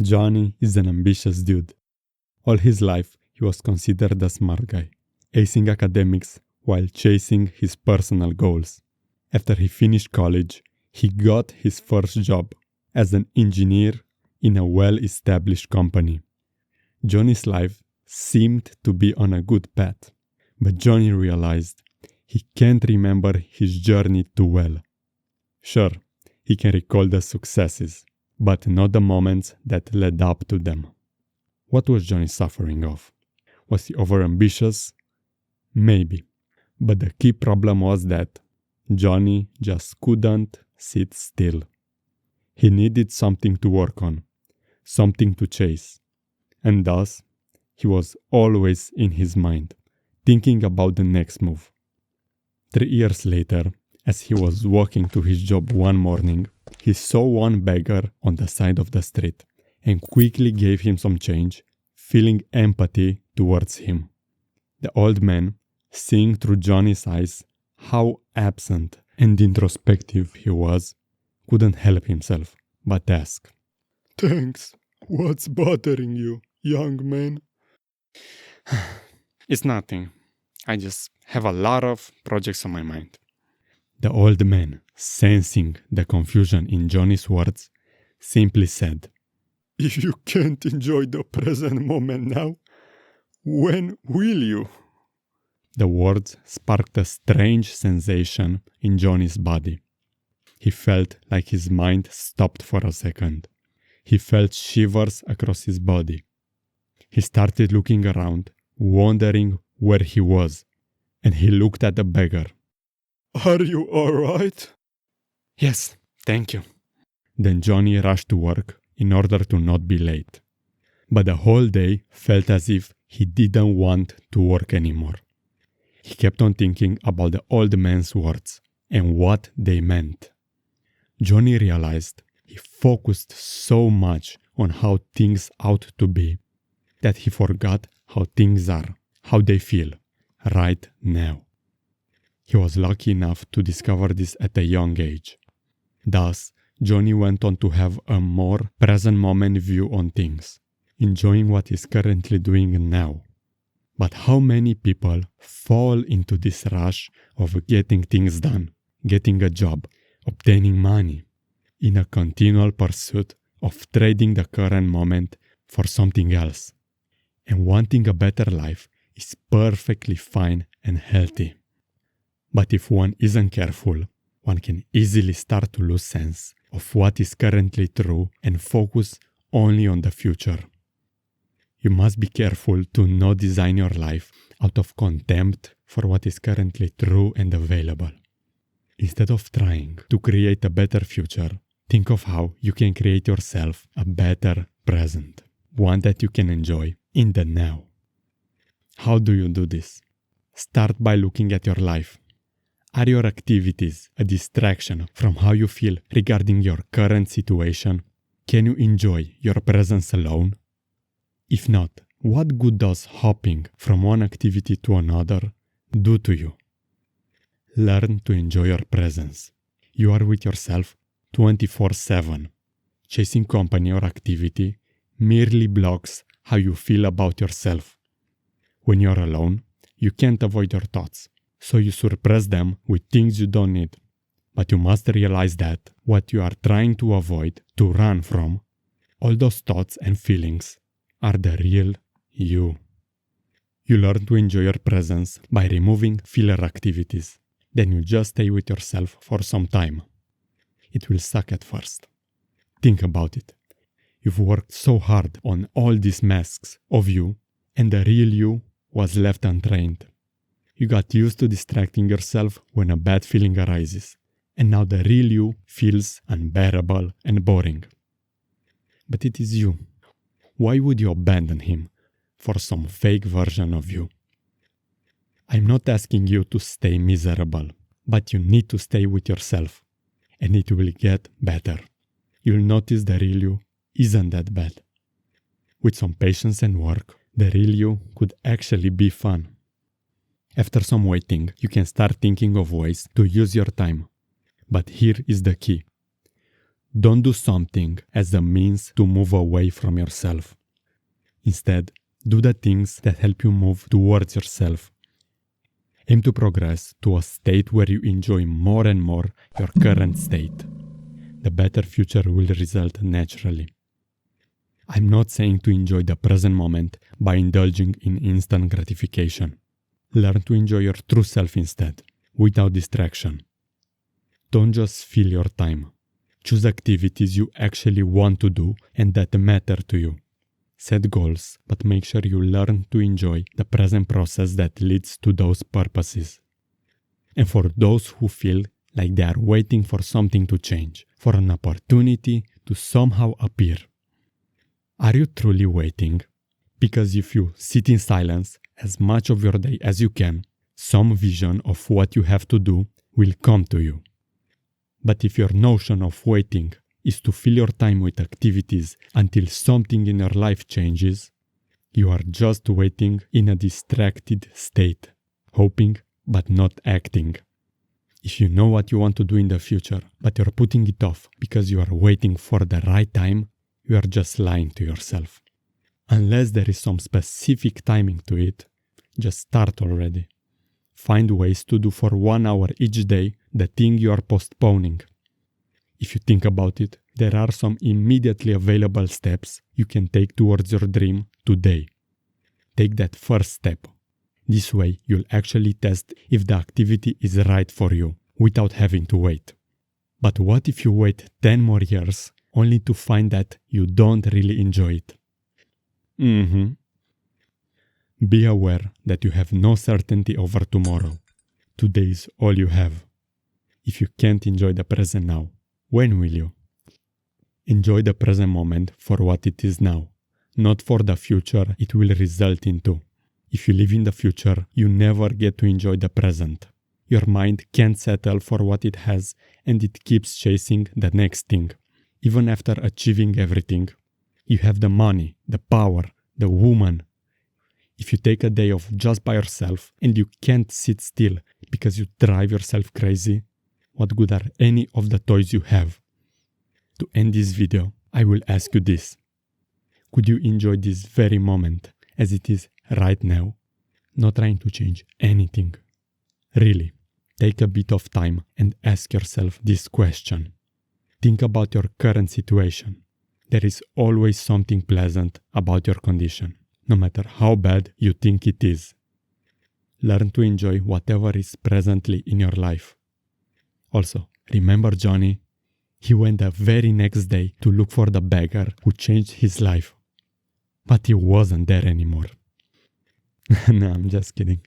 Johnny is an ambitious dude. All his life, he was considered a smart guy, acing academics while chasing his personal goals. After he finished college, he got his first job as an engineer in a well-established company. Johnny's life seemed to be on a good path, but Johnny realized he can't remember his journey too well. Sure, he can recall the successes, but not the moments that led up to them. What was Johnny suffering of? Was he overambitious? Maybe. But the key problem was that Johnny just couldn't sit still. He needed something to work on, something to chase. And thus, he was always in his mind, thinking about the next move. 3 years later, as he was walking to his job one morning, he saw one beggar on the side of the street and quickly gave him some change, feeling empathy towards him. The old man, seeing through Johnny's eyes how absent and introspective he was, couldn't help himself but ask, "Thanks. What's bothering you, young man?" It's nothing. I just have a lot of projects on my mind. The old man, sensing the confusion in Johnny's words, simply said, "If you can't enjoy the present moment now, when will you?" The words sparked a strange sensation in Johnny's body. He felt like his mind stopped for a second. He felt shivers across his body. He started looking around, wondering where he was, and he looked at the beggar. "Are you all right?" Yes, thank you. Then Johnny rushed to work in order to not be late. But the whole day felt as if he didn't want to work anymore. He kept on thinking about the old man's words and what they meant. Johnny realized he focused so much on how things ought to be that he forgot how things are, how they feel, right now. He was lucky enough to discover this at a young age. Thus, Johnny went on to have a more present moment view on things, enjoying what he's currently doing now. But how many people fall into this rush of getting things done, getting a job, obtaining money, in a continual pursuit of trading the current moment for something else? And wanting a better life is perfectly fine and healthy. But if one isn't careful, one can easily start to lose sense of what is currently true and focus only on the future. You must be careful to not design your life out of contempt for what is currently true and available. Instead of trying to create a better future, think of how you can create yourself a better present, one that you can enjoy in the now. How do you do this? Start by looking at your life. Are your activities a distraction from how you feel regarding your current situation? Can you enjoy your presence alone? If not, what good does hopping from one activity to another do to you? Learn to enjoy your presence. You are with yourself 24/7. Chasing company or activity merely blocks how you feel about yourself. When you're alone, you can't avoid your thoughts, so you suppress them with things you don't need. But you must realize that what you are trying to avoid, to run from, all those thoughts and feelings are the real you. You learn to enjoy your presence by removing filler activities. Then you just stay with yourself for some time. It will suck at first. Think about it. You've worked so hard on all these masks of you, and the real you was left untrained. You got used to distracting yourself when a bad feeling arises, and now the real you feels unbearable and boring. But it is you. Why would you abandon him for some fake version of you? I'm not asking you to stay miserable, but you need to stay with yourself, and it will get better. You'll notice the real you isn't that bad. With some patience and work, the real you could actually be fun. After some waiting, you can start thinking of ways to use your time. But here is the key. Don't do something as a means to move away from yourself. Instead, do the things that help you move towards yourself. Aim to progress to a state where you enjoy more and more your current state. The better future will result naturally. I'm not saying to enjoy the present moment by indulging in instant gratification. Learn to enjoy your true self instead, without distraction. Don't just fill your time. Choose activities you actually want to do and that matter to you. Set goals, but make sure you learn to enjoy the present process that leads to those purposes. And for those who feel like they are waiting for something to change, for an opportunity to somehow appear, are you truly waiting? Because if you sit in silence as much of your day as you can, some vision of what you have to do will come to you. But if your notion of waiting is to fill your time with activities until something in your life changes, you are just waiting in a distracted state, hoping but not acting. If you know what you want to do in the future, but you're putting it off because you are waiting for the right time, you are just lying to yourself. Unless there is some specific timing to it, just start already. Find ways to do for 1 hour each day the thing you are postponing. If you think about it, there are some immediately available steps you can take towards your dream today. Take that first step. This way, you'll actually test if the activity is right for you, without having to wait. But what if you wait 10 more years, only to find that you don't really enjoy it? Be aware that you have no certainty over tomorrow. Today is all you have. If you can't enjoy the present now, when will you? Enjoy the present moment for what it is now, not for the future it will result into. If you live in the future, you never get to enjoy the present. Your mind can't settle for what it has, and it keeps chasing the next thing. Even after achieving everything, you have the money, the power, the woman. If you take a day off just by yourself and you can't sit still because you drive yourself crazy, what good are any of the toys you have? To end this video, I will ask you this. Could you enjoy this very moment as it is right now, not trying to change anything? Really, take a bit of time and ask yourself this question. Think about your current situation. There is always something pleasant about your condition, no matter how bad you think it is. Learn to enjoy whatever is presently in your life. Also, remember Johnny? He went the very next day to look for the beggar who changed his life. But he wasn't there anymore. No, I'm just kidding.